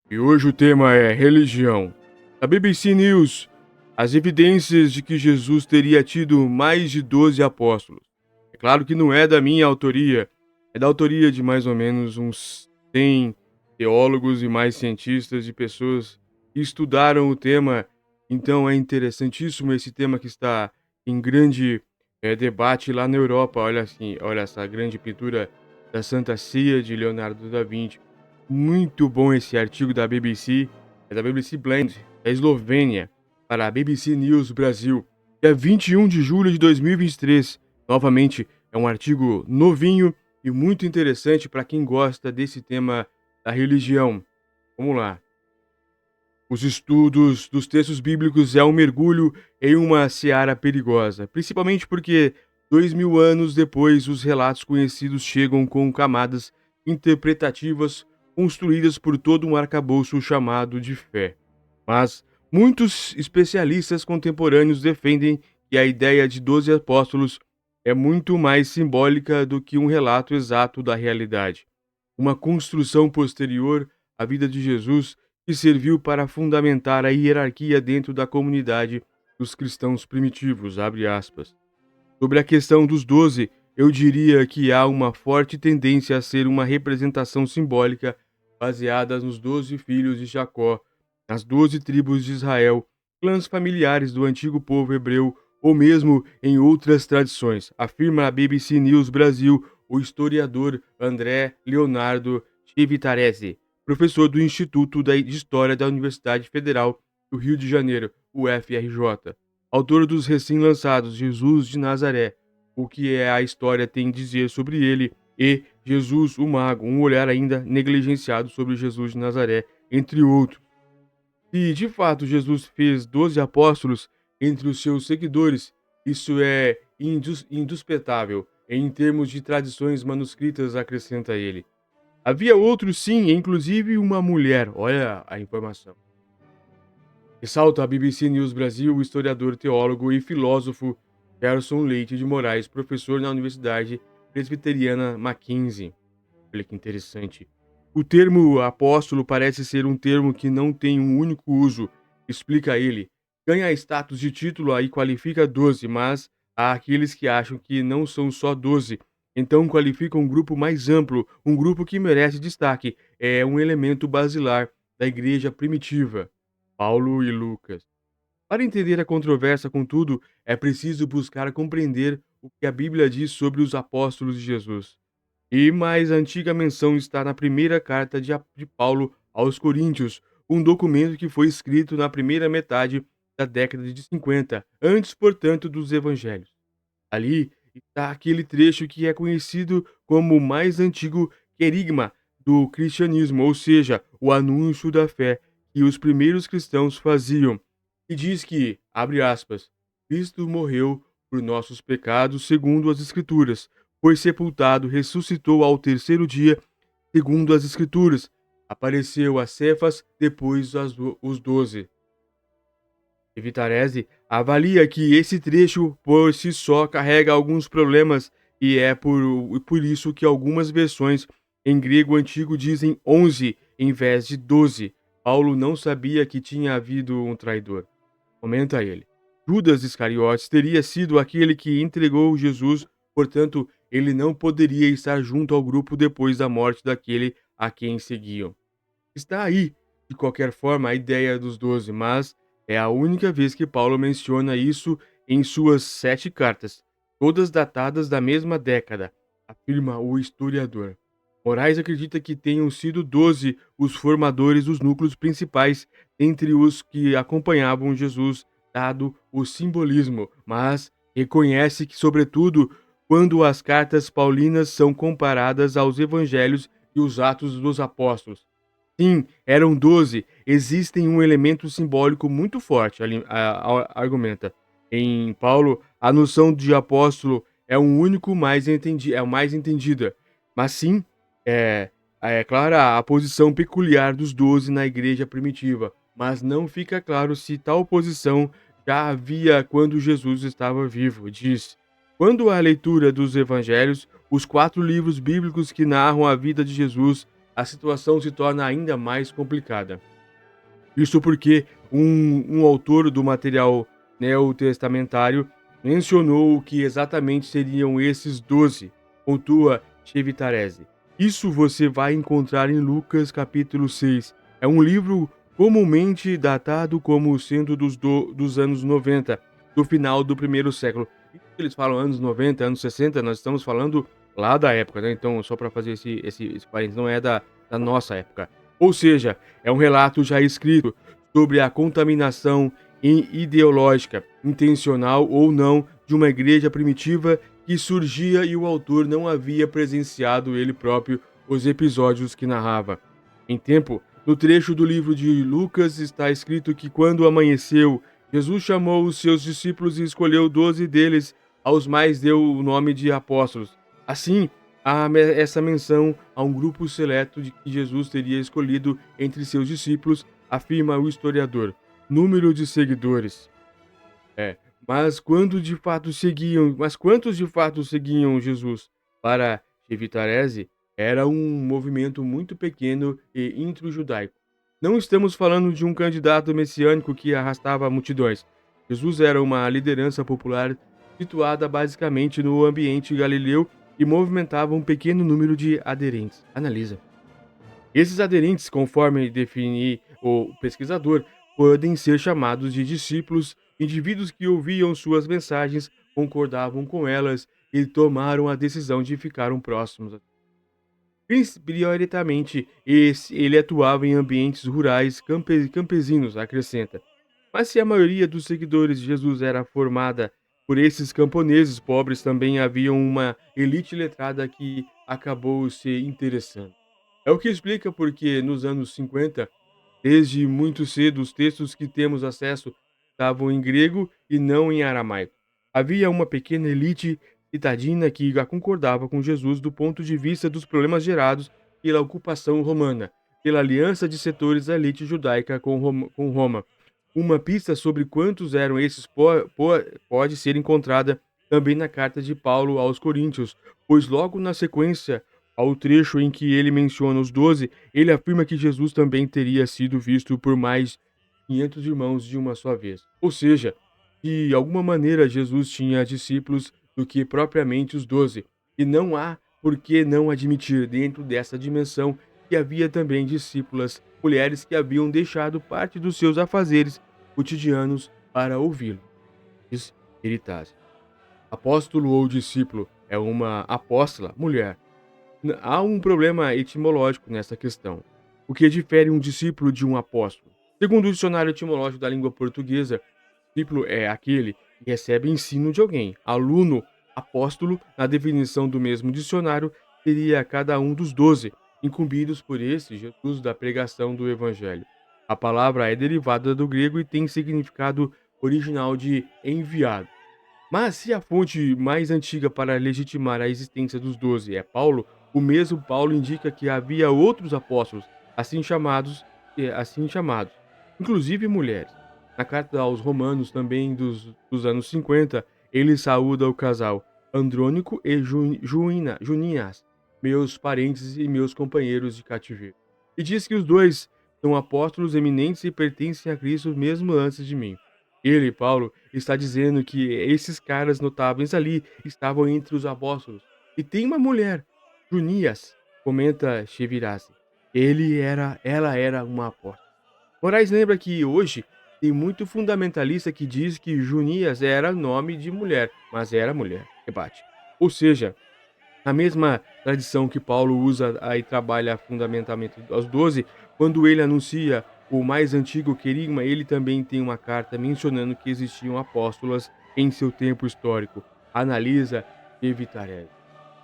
E hoje o tema é religião. Na BBC News, as evidências de que Jesus teria tido mais de 12 apóstolos. É claro que não é da minha autoria, é da autoria de mais ou menos uns 100 teólogos e mais cientistas e pessoas que estudaram o tema. Então é interessantíssimo esse tema que está em grande debate lá na Europa. Olha assim, olha essa grande pintura da Santa Ceia de Leonardo da Vinci. Muito bom esse artigo da BBC, é da BBC Blend, da Eslovênia, para a BBC News Brasil, dia 21 de julho de 2023. Novamente, é um artigo novinho e muito interessante para quem gosta desse tema da religião. Vamos lá. Os estudos dos textos bíblicos é um mergulho em uma seara perigosa, principalmente porque 2000 anos depois os relatos conhecidos chegam com camadas interpretativas construídas por todo um arcabouço chamado de fé. Mas muitos especialistas contemporâneos defendem que a ideia de 12 apóstolos é muito mais simbólica do que um relato exato da realidade. Uma construção posterior à vida de Jesus que serviu para fundamentar a hierarquia dentro da comunidade dos cristãos primitivos, abre aspas. Sobre a questão dos 12, eu diria que há uma forte tendência a ser uma representação simbólica baseada nos 12 filhos de Jacó, nas 12 tribos de Israel, clãs familiares do antigo povo hebreu ou mesmo em outras tradições, afirma a BBC News Brasil o historiador André Leonardo Chivitarese, professor do Instituto de História da Universidade Federal do Rio de Janeiro, UFRJ. Autor dos recém-lançados Jesus de Nazaré, o que é a história tem a dizer sobre ele, e Jesus o Mago, um olhar ainda negligenciado sobre Jesus de Nazaré, entre outros. Se de fato Jesus fez 12 apóstolos entre os seus seguidores, isso é indisputável em termos de tradições manuscritas, acrescenta ele. Havia outros sim, inclusive uma mulher, olha a informação. Ressalta a BBC News Brasil o historiador, teólogo e filósofo Gerson Leite de Moraes, professor na Universidade Presbiteriana Mackenzie. Olha que interessante. O termo apóstolo parece ser um termo que não tem um único uso, explica ele. Ganha status de título e qualifica 12, mas há aqueles que acham que não são só 12, então qualifica um grupo mais amplo, um grupo que merece destaque, é um elemento basilar da igreja primitiva. Paulo e Lucas. Para entender a controvérsia, contudo, é preciso buscar compreender o que a Bíblia diz sobre os apóstolos de Jesus. E mais antiga menção está na primeira carta de Paulo aos Coríntios, um documento que foi escrito na primeira metade da década de 50, antes, portanto, dos evangelhos. Ali está aquele trecho que é conhecido como o mais antigo querigma do cristianismo, ou seja, o anúncio da fé que os primeiros cristãos faziam, e diz que, abre aspas, Cristo morreu por nossos pecados segundo as Escrituras, foi sepultado, ressuscitou ao terceiro dia segundo as Escrituras, apareceu a Cefas, depois os 12. Vitarese avalia que esse trecho por si só carrega alguns problemas e é por isso que algumas versões em grego antigo dizem 11 em vez de 12. Paulo não sabia que tinha havido um traidor. Comenta ele. Judas Iscariotes teria sido aquele que entregou Jesus, portanto, ele não poderia estar junto ao grupo depois da morte daquele a quem seguiam. Está aí, de qualquer forma, a ideia dos 12, mas é a única vez que Paulo menciona isso em suas 7 cartas, todas datadas da mesma década, afirma o historiador. Moraes acredita que tenham sido 12 os formadores dos núcleos principais entre os que acompanhavam Jesus, dado o simbolismo, mas reconhece que, sobretudo, quando as cartas paulinas são comparadas aos evangelhos e os atos dos apóstolos. Sim, eram 12. Existem um elemento simbólico muito forte, argumenta. Em Paulo, a noção de apóstolo é um único é o mais entendida. Mas sim, é, é clara a posição peculiar dos 12 na igreja primitiva, mas não fica claro se tal posição já havia quando Jesus estava vivo. Diz: quando a leitura dos evangelhos, os 4 livros bíblicos que narram a vida de Jesus, a situação se torna ainda mais complicada. Isso porque um autor do material neotestamentário mencionou que exatamente seriam esses 12, pontua Chevitarese. Isso você vai encontrar em Lucas capítulo 6. É um livro comumente datado como sendo dos anos 90, do final do primeiro século. E quando eles falam anos 90, anos 60, nós estamos falando lá da época, né? Então, só para fazer esse parênteses, não é da nossa época. Ou seja, é um relato já escrito sobre a contaminação ideológica, intencional ou não, de uma igreja primitiva que surgia e o autor não havia presenciado ele próprio os episódios que narrava. Em tempo, no trecho do livro de Lucas está escrito que quando amanheceu, Jesus chamou os seus discípulos e escolheu 12 deles, aos mais deu o nome de apóstolos. Assim, essa menção a um grupo seleto de que Jesus teria escolhido entre seus discípulos, afirma o historiador. Número de seguidores. É, mas quantos de fato seguiam Jesus? Para Chevitarese, era um movimento muito pequeno e intro-judaico. Não estamos falando de um candidato messiânico que arrastava multidões. Jesus era uma liderança popular situada basicamente no ambiente galileu e movimentava um pequeno número de aderentes. Analisa. Esses aderentes, conforme define o pesquisador, podem ser chamados de discípulos, indivíduos que ouviam suas mensagens, concordavam com elas e tomaram a decisão de ficar próximos. Prioritariamente, ele atuava em ambientes rurais campesinos, acrescenta. Mas se a maioria dos seguidores de Jesus era formada por esses camponeses pobres, também havia uma elite letrada que acabou se interessando. É o que explica porque nos anos 50, desde muito cedo, os textos que temos acesso estavam em grego e não em aramaico. Havia uma pequena elite citadina que concordava com Jesus do ponto de vista dos problemas gerados pela ocupação romana, pela aliança de setores da elite judaica com Roma. Uma pista sobre quantos eram esses pode ser encontrada também na carta de Paulo aos Coríntios, pois logo na sequência ao trecho em que ele menciona os 12, ele afirma que Jesus também teria sido visto por mais 500 irmãos de uma só vez. Ou seja, de alguma maneira Jesus tinha discípulos do que propriamente os 12, e não há por que não admitir dentro dessa dimensão que havia também discípulas, mulheres que haviam deixado parte dos seus afazeres cotidianos para ouvi-lo. Diz Eritase. Apóstolo ou discípulo é uma apóstola, mulher. Há um problema etimológico nessa questão. O que difere um discípulo de um apóstolo? Segundo o dicionário etimológico da língua portuguesa, discípulo é aquele que recebe ensino de alguém. Aluno, apóstolo, na definição do mesmo dicionário, seria cada um dos 12, incumbidos por esse Jesus da pregação do evangelho. A palavra é derivada do grego e tem significado original de enviado. Mas se a fonte mais antiga para legitimar a existência dos 12 é Paulo, o mesmo Paulo indica que havia outros apóstolos, assim chamados, inclusive mulheres. Na carta aos Romanos, também dos anos 50, ele saúda o casal Andrônico e Junias, meus parentes e meus companheiros de cativeiro. E diz que os dois são apóstolos eminentes e pertencem a Cristo mesmo antes de mim. Ele, Paulo, está dizendo que esses caras notáveis ali estavam entre os apóstolos. E tem uma mulher, Junias, comenta Chevirassi. Ela era uma apóstola. Moraes lembra que hoje tem muito fundamentalista que diz que Junias era nome de mulher, mas era mulher. Rebate. Ou seja, na mesma tradição que Paulo usa e trabalha fundamentalmente aos 12, quando ele anuncia o mais antigo querigma, ele também tem uma carta mencionando que existiam apóstolas em seu tempo histórico. Analisa Evitarese.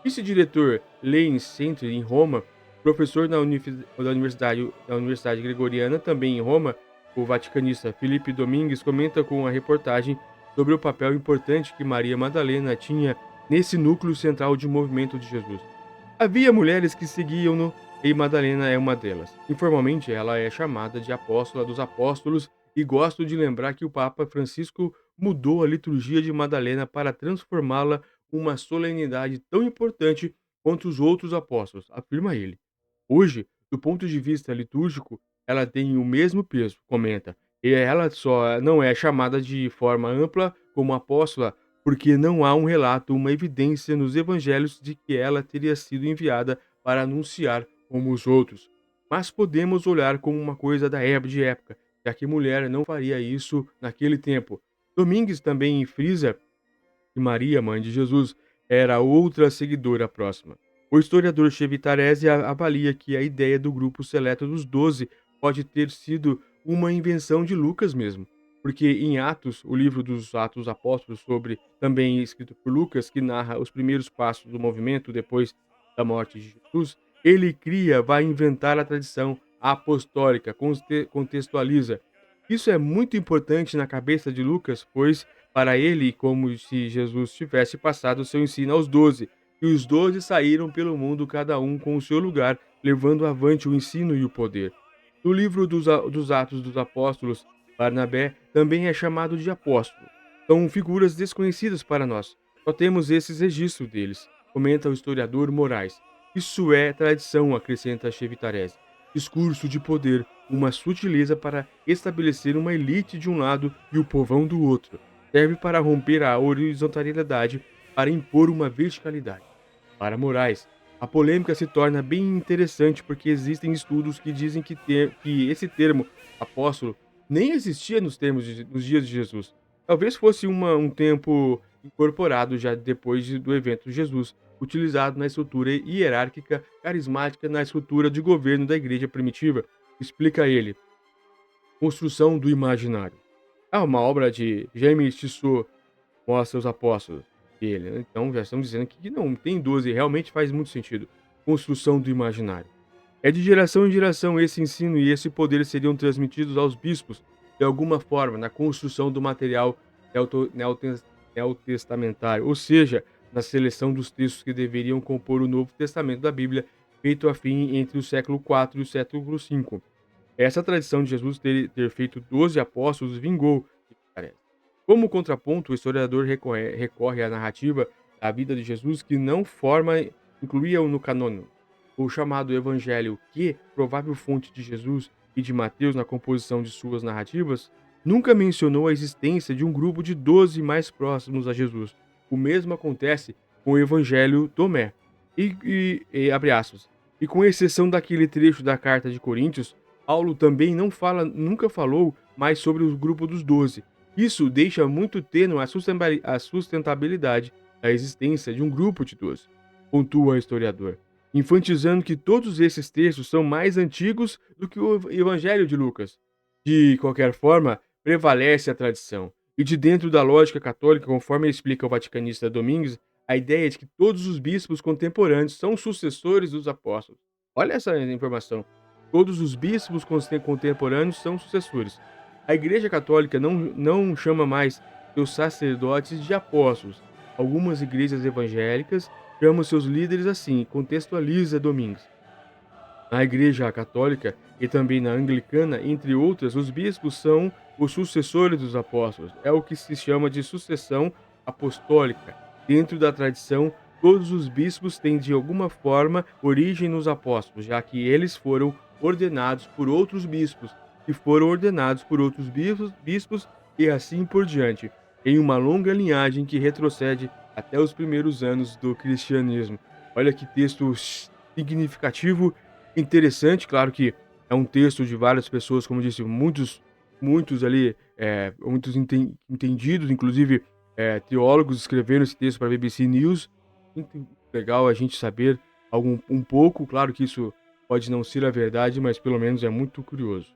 Vice-diretor Lane Center em Roma, professor da Universidade Gregoriana, também em Roma, o vaticanista Felipe Domingues comenta com a reportagem sobre o papel importante que Maria Madalena tinha nesse núcleo central de movimento de Jesus. Havia mulheres que seguiam-no e Madalena é uma delas. Informalmente, ela é chamada de apóstola dos apóstolos e gosto de lembrar que o Papa Francisco mudou a liturgia de Madalena para transformá-la uma solenidade tão importante quanto os outros apóstolos, afirma ele. Hoje, Do ponto de vista litúrgico, ela tem o mesmo peso, comenta, e ela só não é chamada de forma ampla como apóstola, porque não há um relato, uma evidência nos evangelhos de que ela teria sido enviada para anunciar como os outros. Mas podemos olhar como uma coisa da de época, já que mulher não faria isso naquele tempo. Domingues também frisa que Maria, mãe de Jesus, era outra seguidora próxima. O historiador Chevitarese avalia que a ideia do grupo seleto dos 12 pode ter sido uma invenção de Lucas mesmo, porque em Atos, o livro dos Atos Apóstolos, sobre também escrito por Lucas, que narra os primeiros passos do movimento depois da morte de Jesus, ele vai inventar a tradição apostólica, contextualiza. Isso é muito importante na cabeça de Lucas, pois para ele, como se Jesus tivesse passado seu ensino aos 12, e os 12 saíram pelo mundo, cada um com o seu lugar, levando avante o ensino e o poder. No livro dos Atos dos Apóstolos, Barnabé também é chamado de apóstolo. São figuras desconhecidas para nós. Só temos esses registros deles, comenta o historiador Moraes. Isso é tradição, acrescenta Chevitarese. Discurso de poder, uma sutileza para estabelecer uma elite de um lado e o povão do outro. Serve para romper a horizontalidade, para impor uma verticalidade. Para Moraes, a polêmica se torna bem interessante porque existem estudos que dizem que esse termo apóstolo nem existia nos dias de Jesus. Talvez fosse um tempo incorporado já depois do evento de Jesus, utilizado na estrutura hierárquica carismática na estrutura de governo da igreja primitiva. Explica ele. Construção do imaginário. Uma obra de James Tissot mostra os apóstolos dele, né, então já estão dizendo que não tem 12, realmente faz muito sentido. Construção do imaginário. É de geração em geração esse ensino e esse poder seriam transmitidos aos bispos, de alguma forma, na construção do material neotestamentário, ou seja, na seleção dos textos que deveriam compor o Novo Testamento da Bíblia, feito a fim entre o século IV e o século V. Essa tradição de Jesus ter feito 12 apóstolos vingou, parece. Como contraponto, o historiador recorre à narrativa da vida de Jesus que não incluía-o no canônico. O chamado Evangelho, que, provável fonte de Jesus e de Mateus na composição de suas narrativas, nunca mencionou a existência de um grupo de 12 mais próximos a Jesus. O mesmo acontece com o Evangelho Tomé. Abre aspas. E com exceção daquele trecho da carta de Coríntios, Paulo também nunca falou mais sobre o grupo dos 12. Isso deixa muito tênue a sustentabilidade da existência de um grupo de 12, pontua o historiador, enfatizando que todos esses textos são mais antigos do que o Evangelho de Lucas. De qualquer forma, prevalece a tradição, e de dentro da lógica católica, conforme explica o vaticanista Domingues, a ideia de que todos os bispos contemporâneos são sucessores dos apóstolos. Olha essa informação. Todos os bispos contemporâneos são sucessores. A Igreja Católica não chama mais seus sacerdotes de apóstolos. Algumas igrejas evangélicas chamam seus líderes assim, contextualiza Domingues. Na Igreja Católica e também na Anglicana, entre outras, os bispos são os sucessores dos apóstolos. É o que se chama de sucessão apostólica. Dentro da tradição, todos os bispos têm de alguma forma origem nos apóstolos, já que eles foram ordenados por outros bispos, que foram ordenados por outros bispos e assim por diante, em uma longa linhagem que retrocede até os primeiros anos do cristianismo. Olha que texto significativo, interessante, claro que é um texto de várias pessoas, como disse, muitos ali, muitos entendidos, inclusive teólogos escreveram esse texto para a BBC News. Muito legal a gente saber um pouco, claro que isso pode não ser a verdade, mas pelo menos é muito curioso.